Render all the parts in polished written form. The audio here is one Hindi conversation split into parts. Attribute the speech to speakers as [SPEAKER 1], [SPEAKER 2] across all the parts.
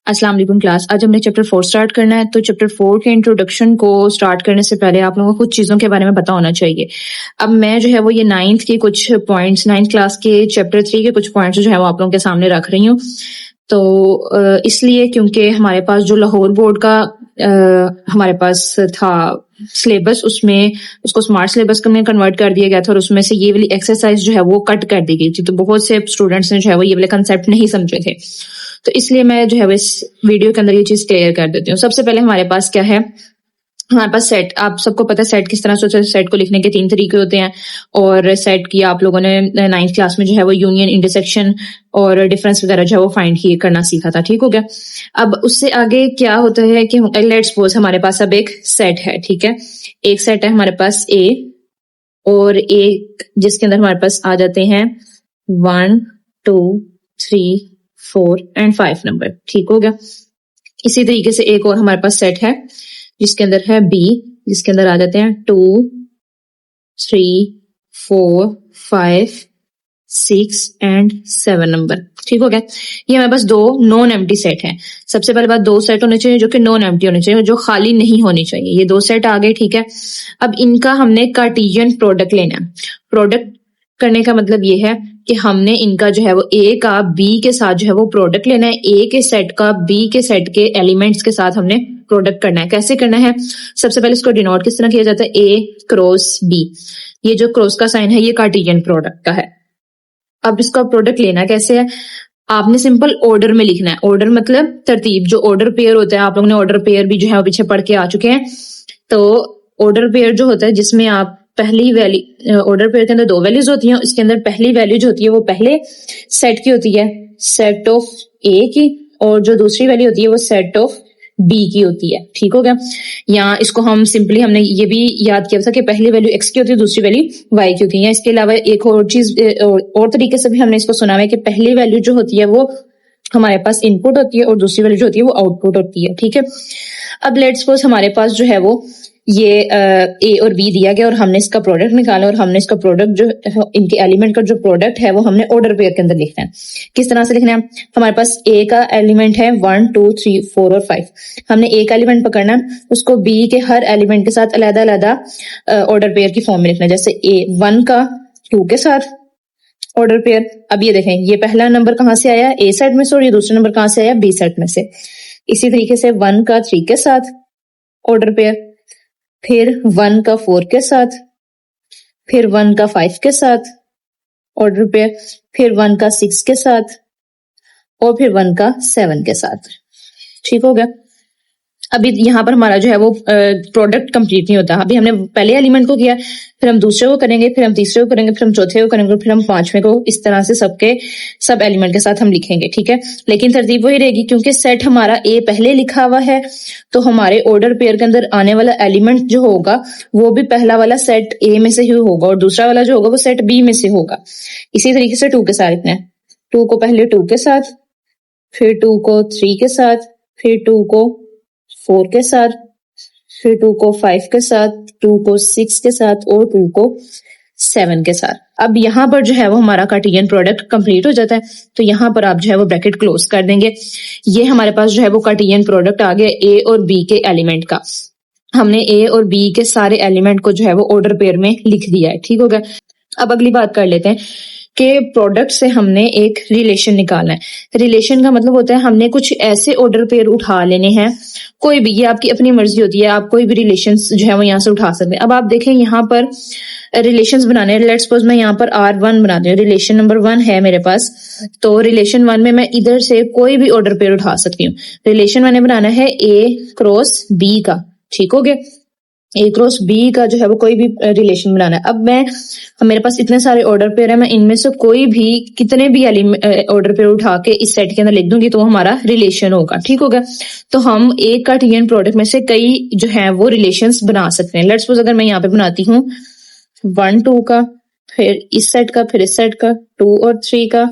[SPEAKER 1] अस्सलाम वालेकुम क्लास। आज हमने चैप्टर 4 स्टार्ट करना है। तो चैप्टर 4 के इंट्रोडक्शन को स्टार्ट करने से पहले आप लोगों को कुछ चीज़ों के बारे में पता होना चाहिए। अब मैं जो है वो ये 9th के कुछ पॉइंट्स 9th क्लास के चैप्टर 3 के कुछ पॉइंट्स जो है वो आप लोगों के सामने रख रही हूँ। तो इसलिए क्योंकि हमारे पास जो लाहौर बोर्ड का हमारे पास था सिलेबस, उसमें उसको स्मार्ट सिलेबस में कन्वर्ट कर दिया गया था और उसमें से ये वाली एक्सरसाइज जो है वो कट कर दी गई थी। तो बहुत से स्टूडेंट्स ने जो है वो ये वाले कंसेप्ट नहीं समझे थे। तो इसलिए मैं जो है वो इस वीडियो के अंदर ये चीज क्लियर कर देती हूँ। सबसे पहले हमारे पास क्या है, हमारे पास सेट। आप सबको पता है सेट किस तरह से होता है। सेट को लिखने के 3 तरीके होते हैं और सेट की आप लोगों ने 9th क्लास में जो है वो यूनियन, इंटरसेक्शन और डिफरेंस वगैरह जो है वो फाइंड करना सीखा था। ठीक हो गया। अब उससे आगे क्या होता है कि लेट्स सपोज हमारे पास अब एक सेट है। ठीक है, एक सेट है हमारे पास ए और एक जिसके अंदर हमारे पास आ जाते हैं 1 2 3 4 एंड 5 नंबर। ठीक हो गया। इसी तरीके से एक और हमारे पास सेट है जिसके अंदर है बी, जिसके अंदर आ जाते हैं 2 3 4 5 6 एंड 7 नंबर। ठीक हो गया। ये हमारे पास दो नॉन एम्प्टी सेट हैं। सबसे पहले बात, दो सेट होने चाहिए जो कि नॉन एम्प्टी होने चाहिए, जो खाली नहीं होनी चाहिए। ये दो सेट आ गए। ठीक है, अब इनका हमने कार्टेशियन प्रोडक्ट लेना है। प्रोडक्ट करने का मतलब ये है कि हमने इनका जो है वो ए का बी के साथ जो है वो प्रोडक्ट लेना है। ए के सेट का बी के सेट के एलिमेंट्स के साथ हमने प्रोडक्ट करना है। कैसे करना है, सबसे पहले इसको डिनोट किस तरह किया जाता है, ए क्रॉस बी। ये जो क्रॉस का साइन है ये कार्टेशियन प्रोडक्ट का है। अब इसका प्रोडक्ट लेना कैसे है, आपने सिंपल ऑर्डर में लिखना है। ऑर्डर मतलब तरतीब, जो ऑर्डर पेयर होता है, आप लोगों ने ऑर्डर पेयर भी जो है वो पीछे पढ़ के आ चुके हैं। तो ऑर्डर पेयर जो होता है जिसमें आप पहली वैल्यू, ऑर्डर पेयर के अंदर दो वैल्यूज होती हैं, इसके अंदर पहली वैल्यू जो होती है वो पहले सेट की होती है, सेट ऑफ ए की, और जो दूसरी वैल्यू होती है वो सेट ऑफ बी की होती है। ठीक हो गया। यहाँ इसको हम सिंपली, हमने ये भी याद किया था कि पहली वैल्यू एक्स की होती है, दूसरी वैल्यू वाई की होती है। इसके अलावा एक और चीज और तरीके से भी हमने इसको सुना है कि पहली वैल्यू जो होती है वो हमारे पास इनपुट होती है और दूसरी वैल्यू जो होती है वो आउटपुट होती है। ठीक है। अब लेट्स सपोज हमारे पास जो है वो ये ए और बी दिया गया और हमने इसका प्रोडक्ट निकाला और हमने इसका प्रोडक्ट जो इनके एलिमेंट का जो प्रोडक्ट है वो हमने ऑर्डर पेयर के अंदर लिखना है। किस तरह से लिखना है, हमारे पास ए का एलिमेंट है 1 2 3 4 और 5। हमने ए का एलिमेंट पकड़ना है, उसको बी के हर एलिमेंट के साथ अलग अलग ऑर्डर पेयर की फॉर्म में लिखना है। जैसे ए 1 का 2 के साथ ऑर्डर पेयर। अब ये देखें, ये पहला नंबर कहाँ से आया, ए सेट में से, और ये दूसरा नंबर कहाँ से आया, बी सेट में से। इसी तरीके से 1 का 3 के साथ ऑर्डर पेयर, फिर 1 का 4 के साथ, फिर 1 का 5 के साथ ऑर्डर पेयर, फिर 1 का 6 के साथ और फिर 1 का 7 के साथ। ठीक हो गया। अभी यहाँ पर हमारा जो है वो प्रोडक्ट कंप्लीट नहीं होता। अभी हमने पहले एलिमेंट को किया, फिर हम दूसरे को करेंगे, फिर हम तीसरे को करेंगे, फिर हम चौथे को करेंगे, फिर हम पांचवें को। इस तरह से सबके सब एलिमेंट के साथ हम लिखेंगे। ठीक है, लेकिन तरतीब वही रहेगी क्योंकि सेट हमारा ए पहले लिखा हुआ है, तो हमारे ऑर्डर पेयर के अंदर आने वाला एलिमेंट जो होगा वो भी पहला वाला सेट ए में से ही होगा और दूसरा वाला जो होगा वो सेट बी में से होगा। इसी तरीके से 2 के साथ लिखना है। 2 को पहले 2 के साथ, फिर 2 को 3 के साथ, फिर 2 को 4 के साथ, फिर 2 को 5 के साथ, 2 को 6 के साथ और 2 को 7 के साथ। अब यहाँ पर जो है वो हमारा कार्टेशियन प्रोडक्ट कंप्लीट हो जाता है। तो यहाँ पर आप जो है वो ब्रैकेट क्लोज कर देंगे। ये हमारे पास जो है वो कार्टेशियन प्रोडक्ट आ गया ए और बी के एलिमेंट का। हमने ए और बी के सारे एलिमेंट को जो है वो ऑर्डर पेयर में लिख दिया है। ठीक हो गया। अब अगली बात कर लेते हैं कि प्रोडक्ट से हमने एक रिलेशन निकालना है। रिलेशन का मतलब होता है हमने कुछ ऐसे ऑर्डर पेयर उठा लेने हैं, कोई भी, ये आपकी अपनी मर्जी होती है, आप कोई भी रिलेशंस जो है वो यहाँ से उठा सकते हैं। अब आप देखें यहाँ पर रिलेशंस बनाने हैं। लेट्स सपोज मैं यहाँ पर R1 बनाती हूँ, रिलेशन नंबर 1 है मेरे पास। तो रिलेशन 1 में मैं इधर से कोई भी ऑर्डर पेयर उठा सकती हूँ। रिलेशन मैंने बनाना है ए क्रॉस बी का। ठीक हो गया। ए क्रॉस बी का जो है वो कोई भी रिलेशन बनाना है। अब मेरे पास इतने सारे ऑर्डर पेयर है, मैं इनमें से कोई भी कितने भी ऑर्डर पेयर उठा के इस सेट के अंदर लिख दूंगी तो हमारा रिलेशन होगा। ठीक होगा। तो हम एक कार्टेशियन प्रोडक्ट में से कई जो है वो रिलेशंस बना सकते हैं। लेट्स सपोज अगर मैं यहाँ पे बनाती हूँ 1 2 का, फिर इस सेट का, फिर इस सेट का, 2 और 3 का,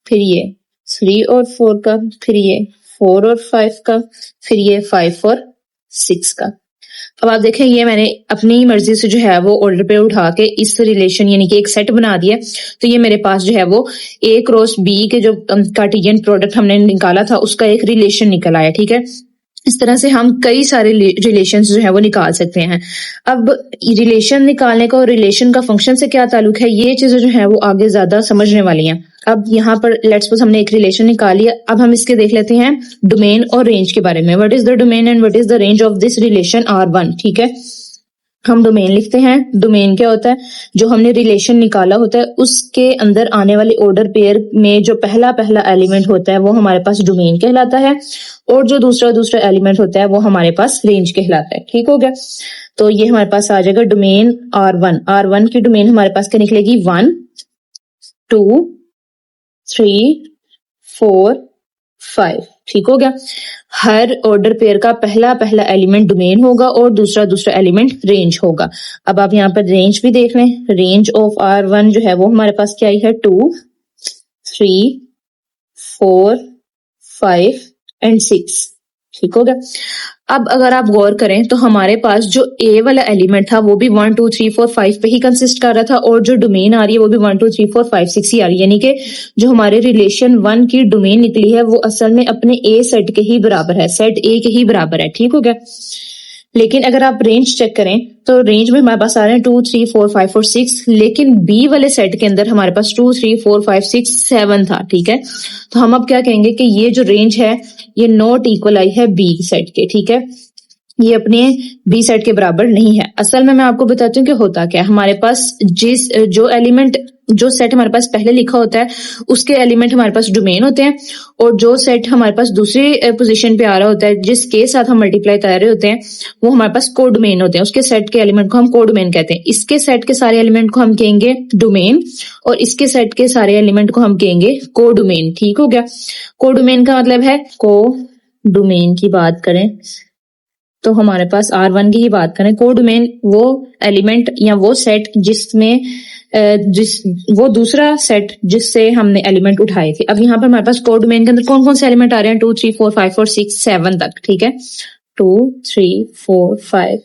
[SPEAKER 1] फिर ये 3 और 4 का, फिर ये 4 और 5 का, फिर ये 5 और 6 का। अब आप देखें ये मैंने अपनी मर्जी से जो है वो ऑर्डर पे उठा के इस रिलेशन यानी कि एक सेट बना दिया, तो ये मेरे पास जो है वो A क्रॉस B के जो कार्टेशियन प्रोडक्ट हमने निकाला था उसका एक रिलेशन निकल आया। ठीक है, इस तरह से हम कई सारे रिलेशन जो है वो निकाल सकते हैं। अब रिलेशन निकालने का और रिलेशन का फंक्शन से क्या ताल्लुक है, ये चीजें जो है वो आगे ज्यादा समझने वाली हैं। अब यहाँ पर लेट्स सपोज हमने एक रिलेशन निकाल लिया, अब हम इसके देख लेते हैं डोमेन और रेंज के बारे में। What is the domain and what is the range of this relation R1। ठीक है, हम डोमेन लिखते हैं। डोमेन क्या होता है, जो हमने रिलेशन निकाला होता है उसके अंदर आने वाले ऑर्डर पेयर में जो पहला एलिमेंट होता है वो हमारे पास डोमेन कहलाता है, और जो दूसरा एलिमेंट होता है वो हमारे पास रेंज कहलाता है। ठीक हो गया, तो ये हमारे पास आ जाएगा डोमेन R1 की डोमेन हमारे पास क्या निकलेगी 1 2 3 4 5। ठीक हो गया, हर ऑर्डर पेयर का पहला एलिमेंट डोमेन होगा और दूसरा एलिमेंट रेंज होगा। अब आप यहाँ पर रेंज भी देख लें, रेंज ऑफ R1 जो है वो हमारे पास क्या आई है 2 3 4 5 एंड 6। ठीक हो गया, अब अगर आप गौर करें तो हमारे पास जो A वाला एलिमेंट था वो भी 1 2 3 4 5 पे ही कंसिस्ट कर रहा था, और जो डोमेन आ रही है वो भी 1 2 3 4 5 6 ही आ रही है, यानी कि जो हमारे रिलेशन 1 की डोमेन निकली है वो असल में अपने A सेट के ही बराबर है, सेट A के ही बराबर है। ठीक हो गया, लेकिन अगर आप रेंज चेक करें तो रेंज में हमारे पास आ रहे हैं 2 3 4 5 और 6, लेकिन B वाले सेट के अंदर हमारे पास 2 3 4 5 6 7 था। ठीक है, तो हम अब क्या कहेंगे कि ये जो रेंज है ये नॉट इक्वल आई है B सेट के। ठीक है, ये अपने B सेट के बराबर नहीं है। असल में मैं आपको बताती हूँ कि होता क्या है, हमारे पास जो सेट हमारे पास पहले लिखा होता है उसके एलिमेंट हमारे पास डोमेन होते हैं, और जो सेट हमारे पास दूसरी पोजीशन पे आ रहा होता है जिसके साथ हम मल्टीप्लाई कर रहे होते हैं वो हमारे पास कोडोमेन होते हैं, उसके सेट के एलिमेंट को हम कोडोमेन कहते हैं। इसके सेट के सारे एलिमेंट को हम कहेंगे डोमेन, और इसके सेट के सारे एलिमेंट को हम कहेंगे कोडोमेन। ठीक हो गया, कोडोमेन का मतलब है कोडोमेन की बात करें तो हमारे पास R1 की ही बात करें, कोडोमेन वो एलिमेंट या वो सेट जिसमें वो दूसरा सेट जिससे हमने एलिमेंट उठाए थे। अब यहाँ पर हमारे पास कोडोमेन के अंदर कौन कौन से एलिमेंट आ रहे हैं 2 3 4 5 और 6 7 तक। ठीक है, 2 3 4 5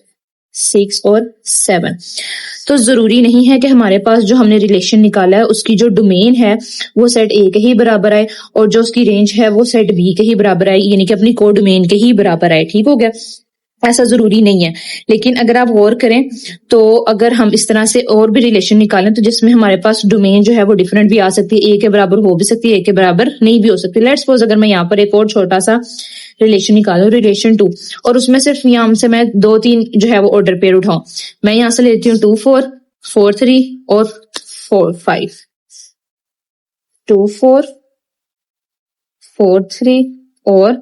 [SPEAKER 1] 6 और 7। तो जरूरी नहीं है कि हमारे पास जो हमने रिलेशन निकाला है उसकी जो डोमेन है वो सेट A के ही बराबर आए और जो उसकी रेंज है वो सेट B के ही बराबर आए, यानी कि अपनी कोडोमेन के ही बराबर आए। ठीक हो गया, ऐसा जरूरी नहीं है, लेकिन अगर आप गौर करें तो अगर हम इस तरह से और भी रिलेशन निकालें तो जिसमें हमारे पास डोमेन जो है वो डिफरेंट भी आ सकती है, A के बराबर हो भी सकती है, A के बराबर नहीं भी हो सकती। लेट्स सपोज अगर मैं यहाँ पर एक और छोटा सा रिलेशन निकालूं, रिलेशन 2, और उसमें सिर्फ यहाँ से मैं 2 3 जो है वो ऑर्डर पेयर उठाऊं, मैं यहाँ से लेती हूँ 2 4 4 3 और 4 5, 2 4 4 3 और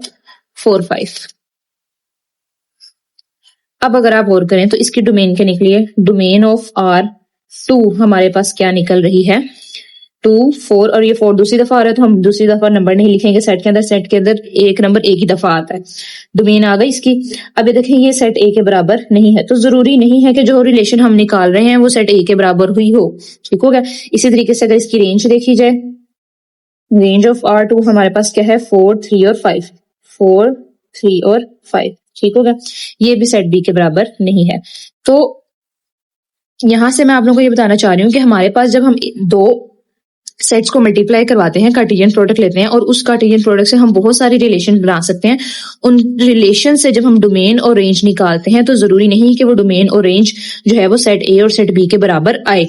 [SPEAKER 1] 4 5। अब अगर आप गौर करें तो इसकी डोमेन क्या निकली है, डोमेन ऑफ R2 हमारे पास क्या निकल रही है 2 4, और ये 4 दूसरी दफा आ रहा है तो हम दूसरी दफा नंबर नहीं लिखेंगे सेट के अंदर, सेट के अंदर एक नंबर एक ही दफा आता है, डोमेन आ गई इसकी। अब ये देखें ये सेट A के बराबर नहीं है, तो जरूरी नहीं है कि जो रिलेशन हम निकाल रहे हैं वो सेट A के बराबर हुई हो। ठीक हो गया, इसी तरीके से अगर इसकी रेंज देखी जाए, रेंज ऑफ R2 हमारे पास क्या है 4 3 और 5, 4 3 और 5। ठीक होगा, ये भी सेट B के बराबर नहीं है। तो यहां से मैं आप लोगों को ये बताना चाह रही हूँ कि हमारे पास जब हम दो सेट्स को मल्टीप्लाई करवाते हैं, कार्टेशियन प्रोडक्ट लेते हैं और उस कार्टेशियन प्रोडक्ट से हम बहुत सारी रिलेशन बना सकते हैं। उन रिलेशन से जब हम डोमेन और रेंज निकालते हैं तो जरूरी नहीं कि वो डोमेन और रेंज जो है वो सेट A और सेट B के बराबर आए,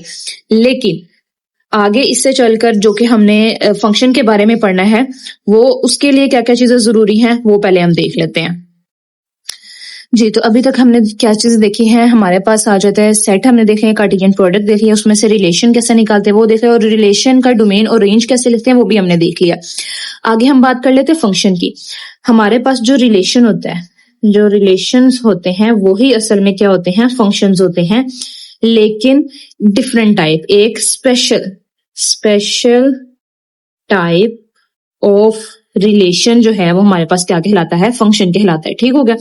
[SPEAKER 1] लेकिन आगे इससे चलकर जो कि हमने फंक्शन के बारे में पढ़ना है वो उसके लिए क्या क्या चीजें जरूरी हैं वो पहले हम देख लेते हैं। जी, तो अभी तक हमने क्या चीजें देखी हैं, हमारे पास आ जाता है सेट हमने देखे हैं, कार्टेशियन प्रोडक्ट देख लिया, उसमें से रिलेशन कैसे निकालते हैं वो देख लिया, और रिलेशन का डोमेन और रेंज कैसे लिखते हैं वो भी हमने देख लिया। आगे हम बात कर लेते हैं फंक्शन की। हमारे पास जो रिलेशन होता है, जो रिलेशंस होते हैं वो ही असल में क्या होते हैं, फंक्शंस होते हैं, लेकिन डिफरेंट टाइप। एक स्पेशल टाइप ऑफ रिलेशन जो है वो हमारे पास क्या कहलाता है, फंक्शन कहलाता है। ठीक हो गया,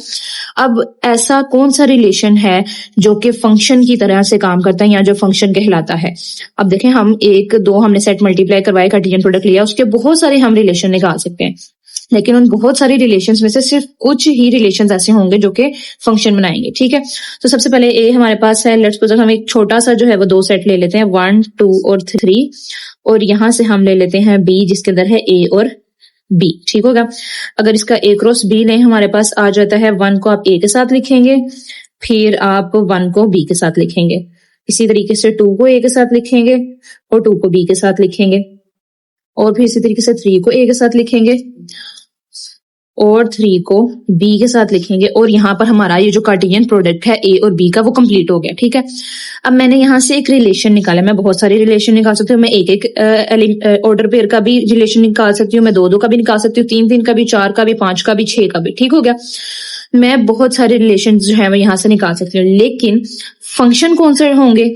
[SPEAKER 1] अब ऐसा कौन सा रिलेशन है जो कि फंक्शन की तरह से काम करता है या जो फंक्शन कहलाता है। अब देखें, हम एक दो हमने सेट मल्टीप्लाई करवाए, कार्टेशियन प्रोडक्ट लिया, उसके बहुत सारे हम रिलेशन निकाल सकते हैं, लेकिन उन बहुत सारी रिलेशंस में से सिर्फ कुछ ही रिलेशंस ऐसे होंगे जो कि फंक्शन बनाएंगे, ठीक है। तो सबसे पहले ए हमारे पास है, लेट्स सपोज हम एक छोटा सा जो है वो दो सेट ले लेते हैं 1, 2 और 3, और यहां से हम ले लेते हैं बी जिसके अंदर है ए और बी, ठीक होगा। अगर इसका ए क्रॉस बी लें हमारे पास आ जाता है 1 को आप ए के साथ लिखेंगे, फिर आप 1 को बी के साथ लिखेंगे, इसी तरीके से 2 को ए के साथ लिखेंगे और 2 को बी के साथ लिखेंगे, और फिर इसी तरीके से 3 को ए के साथ लिखेंगे और 3 को बी के साथ लिखेंगे, और यहाँ पर हमारा ये जो कार्टेशियन प्रोडक्ट है ए और बी का वो कंप्लीट हो गया, ठीक है। अब मैंने यहाँ से एक रिलेशन निकाला, मैं बहुत सारे रिलेशन निकाल सकती हूँ, मैं एक एक ऑर्डर पेयर का भी रिलेशन निकाल सकती हूँ, मैं 2 2 का भी निकाल सकती हूँ, 3 3 का भी, 4 का भी, 5 का भी, 6 का भी, ठीक हो गया। मैं बहुत सारे रिलेशन जो है मैं यहाँ से निकाल सकती हूँ, लेकिन फंक्शन कौन से होंगे,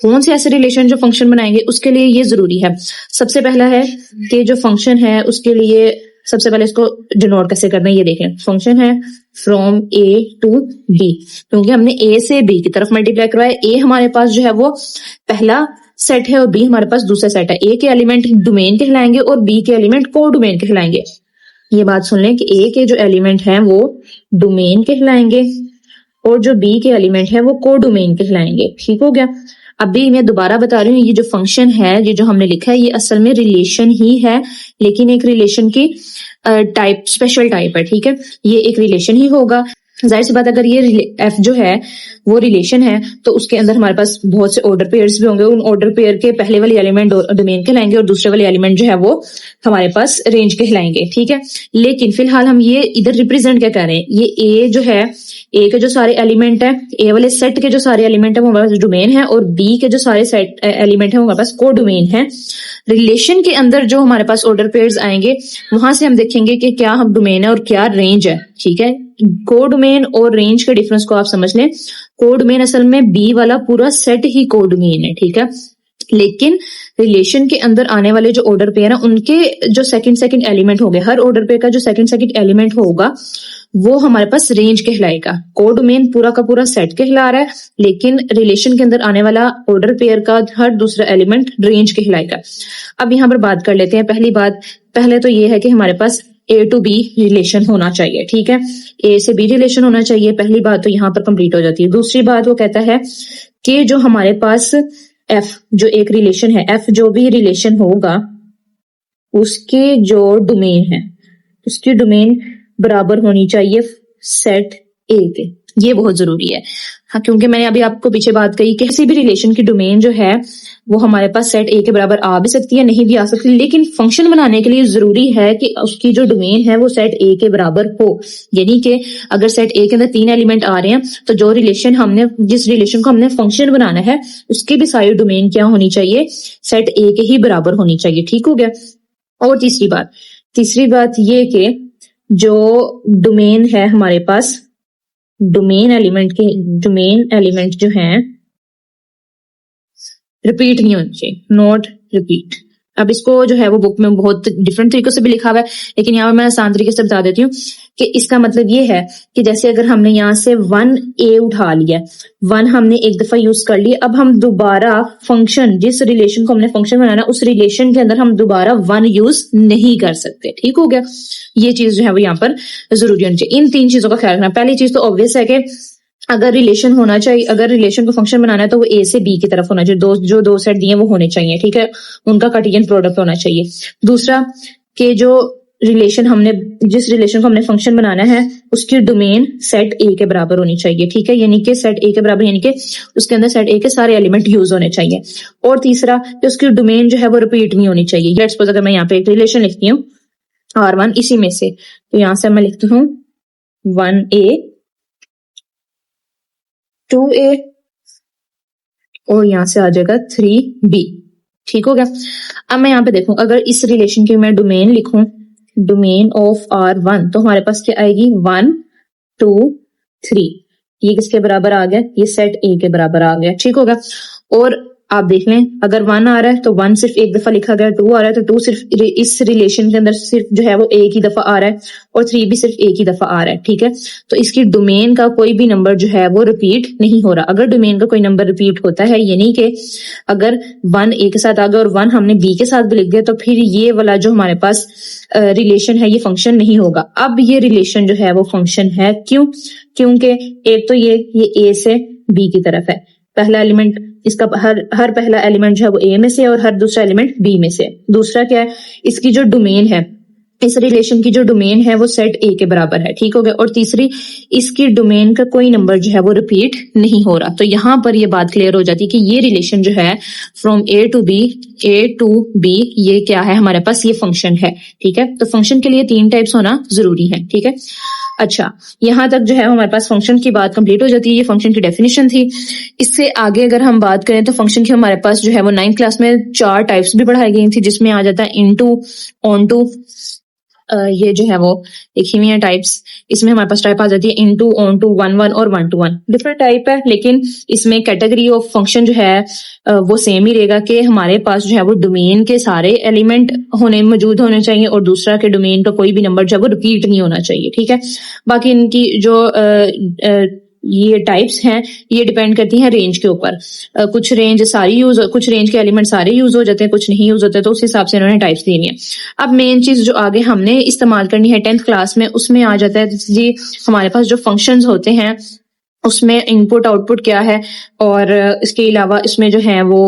[SPEAKER 1] कौन से ऐसे रिलेशन जो फंक्शन बनाएंगे, उसके लिए ये जरूरी है। सबसे पहला है कि जो फंक्शन है उसके लिए सबसे पहले इसको डिनोट कैसे करना है ये देखें। फंक्शन है फ्रॉम ए टू बी, क्योंकि हमने ए से बी की तरफ मल्टीप्लाई करवाया। ए हमारे पास जो है वो पहला सेट है और बी हमारे पास दूसरा सेट है। ए के एलिमेंट डोमेन कहलाएंगे और बी के एलिमेंट को डोमेन कहलाएंगे। ये बात सुन लें कि ए के जो एलिमेंट हैं वो डोमेन कहलाएंगे और जो बी के एलिमेंट है वो को डोमेन कहलाएंगे, ठीक हो गया। अभी मैं दोबारा बता रही हूँ, ये जो फंक्शन है, ये जो हमने लिखा है, ये असल में रिलेशन ही है, लेकिन एक रिलेशन की टाइप, स्पेशल टाइप है, ठीक है। ये एक रिलेशन ही होगा। जाहिर सी बात, अगर ये एफ जो है वो रिलेशन है तो उसके अंदर हमारे पास बहुत से ऑर्डर पेयर्स भी होंगे। उन ऑर्डर पेयर के पहले वाले एलिमेंट डोमेन कहलाएंगे और दूसरे वाले एलिमेंट जो है वो हमारे पास रेंज कहलाएंगे, ठीक है। लेकिन फिलहाल हम ये इधर रिप्रेजेंट क्या कर रहे हैं, ये ए जो है, ए के जो सारे एलिमेंट है, ए वाले सेट के जो सारे एलिमेंट है वो हमारे पास डोमेन है, और बी के जो सारे सेट एलिमेंट है वो हमारे पास को डोमेन है। रिलेशन के अंदर जो हमारे पास ऑर्डर पेयर्स आएंगे वहां से हम देखेंगे कि क्या हम डोमेन है और क्या रेंज है, ठीक है। को डोमेन और रेंज के डिफरेंस को आप समझ लें। को डोमेन असल में बी वाला पूरा सेट ही को डोमेन है, ठीक है। लेकिन रिलेशन के अंदर आने वाले जो ऑर्डर पेयर है उनके जो सेकंड एलिमेंट होंगे, हर ऑर्डर पेयर का जो सेकंड एलिमेंट होगा वो हमारे पास रेंज कहलाएगा। को डोमेन पूरा का पूरा सेट कहला रहा है, लेकिन रिलेशन के अंदर आने वाला ऑर्डर पेयर का हर दूसरा एलिमेंट रेंज कहलाएगा। अब यहाँ पर बात कर लेते हैं। पहली बात, पहले तो ये है कि हमारे पास ए टू बी रिलेशन होना चाहिए, ठीक है। ए से बी रिलेशन होना चाहिए, पहली बात तो यहाँ पर कंप्लीट हो जाती है। दूसरी बात वो कहता है कि जो हमारे पास एफ जो एक रिलेशन है, एफ जो भी रिलेशन होगा उसके जो डोमेन है उसकी डोमेन बराबर होनी चाहिए सेट ए के। ये बहुत जरूरी है, हाँ, क्योंकि मैंने अभी आपको पीछे बात कही कि किसी भी रिलेशन की डोमेन जो है वो हमारे पास सेट ए के बराबर आ भी सकती है, नहीं भी आ सकती, लेकिन फंक्शन बनाने के लिए जरूरी है कि उसकी जो डोमेन है वो सेट ए के बराबर हो। यानी कि अगर सेट ए के अंदर 3 एलिमेंट आ रहे हैं तो जो रिलेशन हमने, जिस रिलेशन को हमने फंक्शन बनाना है उसकी भी सारी डोमेन क्या होनी चाहिए, सेट ए के ही बराबर होनी चाहिए, ठीक हो गया। और तीसरी बात ये कि जो डोमेन है हमारे पास, डोमेन एलिमेंट जो हैं रिपीट नहीं होनी चाहिए, नॉट रिपीट। अब इसको जो है वो बुक में बहुत डिफरेंट तरीकों से भी लिखा हुआ है, लेकिन यहाँ पर मैं आसान तरीके से बता देती हूँ कि इसका मतलब ये है कि जैसे अगर हमने यहाँ से 1a उठा लिया, 1 हमने एक दफा यूज कर लिया, अब हम दोबारा फंक्शन, जिस रिलेशन को हमने फंक्शन बनाना उस रिलेशन के अंदर हम दोबारा 1 यूज नहीं कर सकते, ठीक हो गया। ये चीज जो है वो यहाँ पर जरूरी होनी चाहिए। इन 3 चीजों का ख्याल रखना। पहली चीज तो ऑब्वियस है कि अगर रिलेशन होना चाहिए, अगर रिलेशन को फंक्शन बनाना है तो वो ए से बी की तरफ होना चाहिए, जो दो सेट दिए वो होने चाहिए, ठीक है, उनका कार्टेशियन प्रोडक्ट होना चाहिए। दूसरा कि जो रिलेशन हमने, जिस रिलेशन को हमने फंक्शन बनाना है उसकी डोमेन सेट ए के बराबर होनी चाहिए, ठीक है, यानी कि सेट ए के बराबर, यानी कि उसके अंदर सेट ए के सारे एलिमेंट यूज होने चाहिए। और तीसरा कि उसकी डोमेन जो है वो रिपीट नहीं होनी चाहिए। लेट्स सपोज अगर मैं यहाँ पे एक रिलेशन लिखती हूँ R1 इसी में से, तो यहाँ से मैं लिखती हूँ 1a 2a और यहां से आ जाएगा 3b, ठीक हो गया। अब मैं यहाँ पे देखूं, अगर इस रिलेशन की मैं डोमेन लिखूं, डोमेन ऑफ R1, तो हमारे पास क्या आएगी 1 2 3। ये किसके बराबर आ गया, ये सेट ए के बराबर आ गया, ठीक होगा। और आप देख लें, अगर 1 आ रहा है तो 1 सिर्फ एक दफा लिखा गया, 2 आ रहा है तो 2 सिर्फ इस रिलेशन के अंदर सिर्फ जो है वो एक ही दफा आ रहा है, और 3 भी सिर्फ एक ही दफा आ रहा है, ठीक है। तो इसकी डोमेन का कोई भी नंबर जो है वो रिपीट नहीं हो रहा। अगर डोमेन का कोई नंबर रिपीट होता है, यानी कि अगर 1 ए के साथ आ गया और 1 हमने बी के साथ भी लिख दिया, तो फिर ये वाला जो हमारे पास रिलेशन है ये फंक्शन नहीं होगा। अब ये रिलेशन जो है वो फंक्शन है, क्यों? क्योंकि एक तो ये ए से बी की तरफ है, पहला एलिमेंट इसका हर पहला एलिमेंट जो है वो ए में से है और हर दूसरा एलिमेंट बी में से। दूसरा क्या है, इसकी जो डोमेन है, इस रिलेशन की जो डोमेन है वो सेट ए के बराबर है, ठीक हो गया। और तीसरी, इसकी डोमेन का कोई नंबर जो है वो रिपीट नहीं हो रहा। तो यहां पर ये बात क्लियर हो जाती है कि ये रिलेशन जो है फ्रॉम ए टू बी ये क्या है, हमारे पास ये फंक्शन है, ठीक है। तो फंक्शन के लिए 3 टाइप्स होना जरूरी है, ठीक है। अच्छा, यहां तक जो है हमारे पास फंक्शन की बात कंप्लीट हो जाती है। ये फंक्शन की डेफिनेशन थी। इससे आगे अगर हम बात करें तो फंक्शन की हमारे पास जो है वो 9th क्लास में 4 टाइप्स भी पढ़ाई गई थी, जिसमें आ जाता है इनटू, ऑनटू, ये जो है वो लिखी हुई है टाइप्स। इसमें हमारे पास टाइप आ जाती है इनटू, ऑनटू, 1-1 और 1-to-1। डिफरेंट टाइप है, लेकिन इसमें कैटेगरी ऑफ फंक्शन जो है वो सेम ही रहेगा कि हमारे पास जो है वो डोमेन के सारे एलिमेंट मौजूद होने चाहिए, और दूसरा के डोमेन का कोई भी नंबर जो है वो रिपीट नहीं होना चाहिए, ठीक है। बाकी इनकी जो ये टाइप्स हैं ये डिपेंड करती हैं रेंज के ऊपर। कुछ रेंज के एलिमेंट सारे यूज हो जाते हैं, कुछ नहीं यूज होते, तो उस हिसाब से इन्होंने टाइप्स दी है। अब मेन चीज जो आगे हमने इस्तेमाल करनी है 10th क्लास में, उसमें आ जाता है जी हमारे पास जो फंक्शंस होते हैं उसमें इनपुट आउटपुट क्या है, और इसके अलावा इसमें जो है वो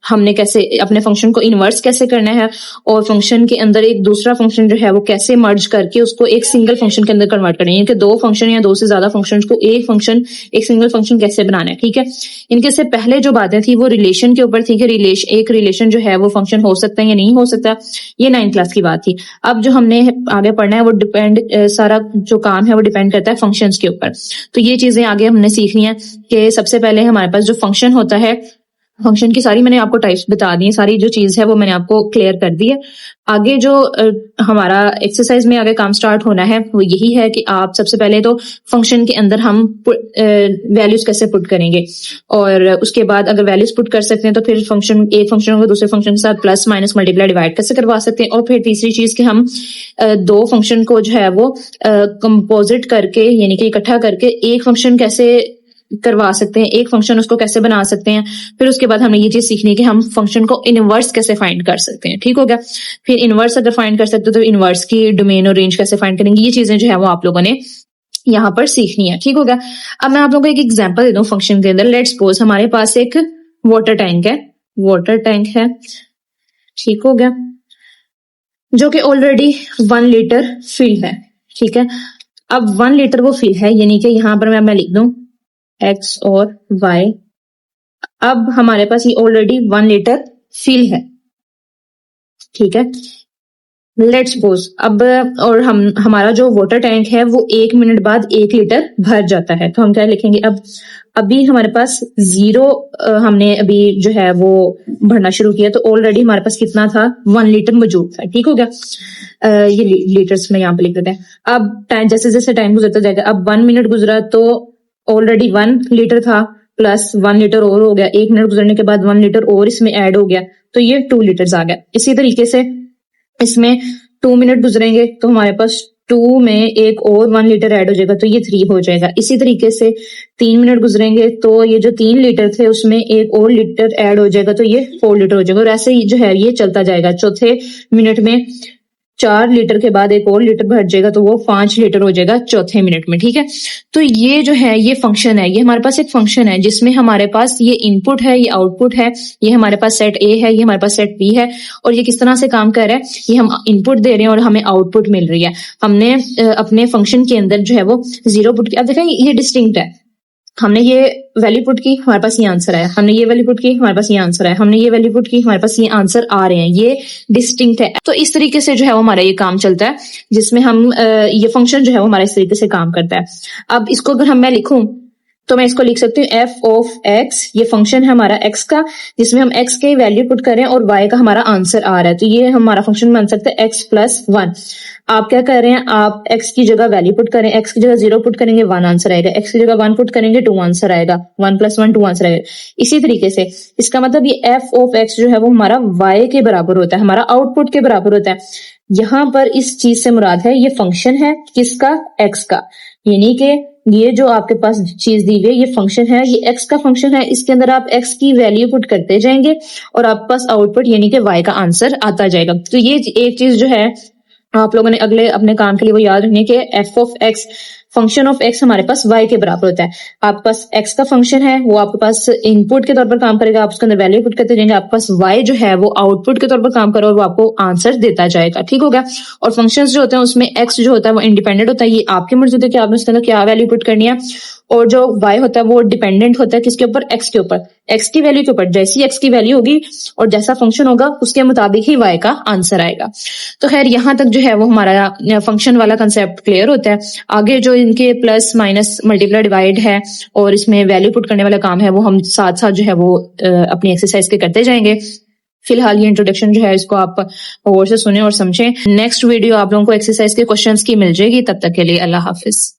[SPEAKER 1] हमने कैसे अपने फंक्शन को इन्वर्स कैसे करना है, और फंक्शन के अंदर एक दूसरा फंक्शन जो है वो कैसे मर्ज करके उसको एक सिंगल फंक्शन के अंदर कन्वर्ट करना है, यानी कि 2 फंक्शन या 2 से ज्यादा फंक्शन को एक सिंगल फंक्शन कैसे बनाना है, ठीक है। इनके से पहले जो बातें थी वो रिलेशन के ऊपर थी कि एक रिलेशन जो है वो फंक्शन हो सकता है या नहीं हो सकता, ये 9th क्लास की बात थी। अब जो हमने आगे पढ़ना है वो सारा जो काम है वो डिपेंड करता है फंक्शंस के ऊपर। तो ये चीजें आगे हमने सीखनी है कि सबसे पहले हमारे पास जो फंक्शन होता है, फंक्शन की सारी मैंने आपको टाइप्स बता दी है, सारी जो चीज है वो मैंने आपको क्लियर कर दी है। आगे जो हमारा एक्सरसाइज में आगे काम स्टार्ट होना है वो यही है कि आप सबसे पहले तो फंक्शन के अंदर हम वैल्यूज कैसे पुट करेंगे, और उसके बाद अगर वैल्यूज पुट कर सकते हैं तो फिर एक फंक्शन को दूसरे फंक्शन के साथ प्लस माइनस मल्टीप्लाई डिवाइड कैसे करवा सकते हैं, और फिर तीसरी चीज कि हम 2 फंक्शन को जो है वो कंपोजिट करके यानी कि इकट्ठा करके एक फंक्शन कैसे करवा सकते हैं, एक फंक्शन उसको कैसे बना सकते हैं। फिर उसके बाद हमने ये चीज सीखनी है कि हम फंक्शन को इनवर्स कैसे फाइंड कर सकते हैं, ठीक हो गया। फिर इनवर्स अगर फाइंड कर सकते हो तो इनवर्स की डोमेन और रेंज कैसे फाइंड करेंगे, ये चीजें जो है वो आप लोगों ने यहाँ पर सीखनी है, ठीक हो गया। अब मैं आप लोगों को एक एग्जांपल दे दूं फंक्शन के अंदर। लेट्स सपोज हमारे पास एक वाटर टैंक है, ठीक हो गया, जो कि ऑलरेडी 1 लीटर फिल है, ठीक है। अब 1 लीटर वो फिल है, यानी कि यहाँ पर मैं लिख दूं x और y। अब हमारे पास ये ऑलरेडी 1 लीटर फिल है, ठीक है। लेट्स सपोज अब और हमारा जो वाटर टैंक है वो 1 मिनट बाद 1 लीटर भर जाता है, तो हम क्या लिखेंगे, अब अभी हमारे पास 0 हमने अभी जो है वो भरना शुरू किया, तो ऑलरेडी हमारे पास कितना था, 1 लीटर मौजूद था, ठीक हो गया। ये लीटर्स में यहाँ पे लिख देते हैं। अब टाइम जैसे जैसे टाइम गुजरता जाएगा, अब 1 मिनट गुजरा तो ऑलरेडी 1 लीटर था प्लस 1 लीटर और हो गया, 1 मिनट गुजरने के बाद 1 लीटर और इसमें ऐड हो गया, तो ये 2 लीटर्स आ गया। इसी तरीके से इसमें 2 मिनट गुजरेंगे तो हमारे पास 2 में एक और 1 लीटर ऐड हो जाएगा, तो ये 3 हो जाएगा। इसी तरीके से 3 मिनट गुजरेंगे तो ये जो 3 लीटर थे उसमें एक और लीटर ऐड हो जाएगा, तो ये 4 लीटर हो जाएगा, और ऐसे ही जो है ये चलता जाएगा। चौथे मिनट में 4 लीटर के बाद एक और लीटर भर जाएगा, तो वो 5 लीटर हो जाएगा चौथे मिनट में, ठीक है। तो ये जो है ये फंक्शन है, ये हमारे पास एक फंक्शन है जिसमें हमारे पास ये इनपुट है, ये आउटपुट है, ये हमारे पास सेट ए है, ये हमारे पास सेट बी है, और ये किस तरह से काम कर रहा है, ये हम इनपुट दे रहे हैं और हमें आउटपुट मिल रही है। हमने अपने फंक्शन के अंदर जो है वो 0 पुट किया। अब देखें ये डिस्टिंक्ट है, हमने ये वैल्यू पुट की, हमारे पास ये आंसर आया, हमने ये वैल्यू पुट की, हमारे पास ये आंसर आया, हमने ये वैल्यू पुट की, हमारे पास ये आंसर आ रहे हैं, ये डिस्टिंक्ट है। तो इस तरीके से जो है वो हमारा ये काम चलता है, जिसमें हम ये फंक्शन जो है वो हमारा इस तरीके से काम करता है। अब इसको अगर मैं लिखूं तो मैं इसको लिख सकती हूँ f ऑफ x, ये फंक्शन है हमारा x का, जिसमें हम x के वैल्यू पुट करें और y का हमारा आंसर आ रहा है, तो ये हमारा फंक्शन बन सकता है x + 1। आप क्या कर रहे हैं, आप x की जगह वैल्यू पुट करें, x की जगह 0 पुट करेंगे 1 आंसर आएगा, x की जगह 1 पुट करेंगे 2 आंसर आएगा, 1 + 1 2 आंसर आएगा। इसी तरीके से इसका मतलब ये f ऑफ x जो है वो हमारा y के बराबर होता है, हमारा आउटपुट के बराबर होता है। यहाँ पर इस चीज से मुराद है ये फंक्शन है किसका, x का, यानी कि ये जो आपके पास चीज दी हुई है ये फंक्शन है, ये x का फंक्शन है, इसके अंदर आप x की वैल्यू पुट करते जाएंगे और आपके पास आउटपुट यानी कि y का आंसर आता जाएगा। तो ये एक चीज जो है आप लोगों ने अगले अपने काम के लिए वो याद रखनी है कि f of x, function of x हमारे पास y के बराबर होता है। आपके पास x का फंक्शन है, वो आपके पास इनपुट के तौर पर काम करेगा, आप उसके अंदर वैल्यू पुट करते जाएंगे, आपके पास y जो है वो आउटपुट के तौर पर काम करेगा और वो आपको आंसर देता जाएगा, ठीक हो गया। और फंक्शंस जो होते हैं उसमें x जो होता है वो इंडिपेंडेंट होता है, ये आपकी मर्जी होती है कि आपने उसके अंदर क्या वैल्यू पुट करनी है, और जो y होता है वो डिपेंडेंट होता है किसके ऊपर, x के ऊपर, x की वैल्यू के ऊपर। जैसी x की वैल्यू होगी और जैसा फंक्शन होगा उसके मुताबिक ही y का आंसर आएगा। तो खैर यहाँ तक जो है वो हमारा फंक्शन वाला कंसेप्ट क्लियर होता है। आगे जो इनके प्लस माइनस मल्टीप्लाई डिवाइड है और इसमें वैल्यू पुट करने वाला काम है वो हम साथ साथ जो है वो अपनी एक्सरसाइज के करते जाएंगे। फिलहाल ये इंट्रोडक्शन जो है इसको आप और से सुने और समझें। नेक्स्ट वीडियो आप लोगों को एक्सरसाइज के क्वेश्चंस की मिल जाएगी, तब तक के लिए अल्लाह हाफिज।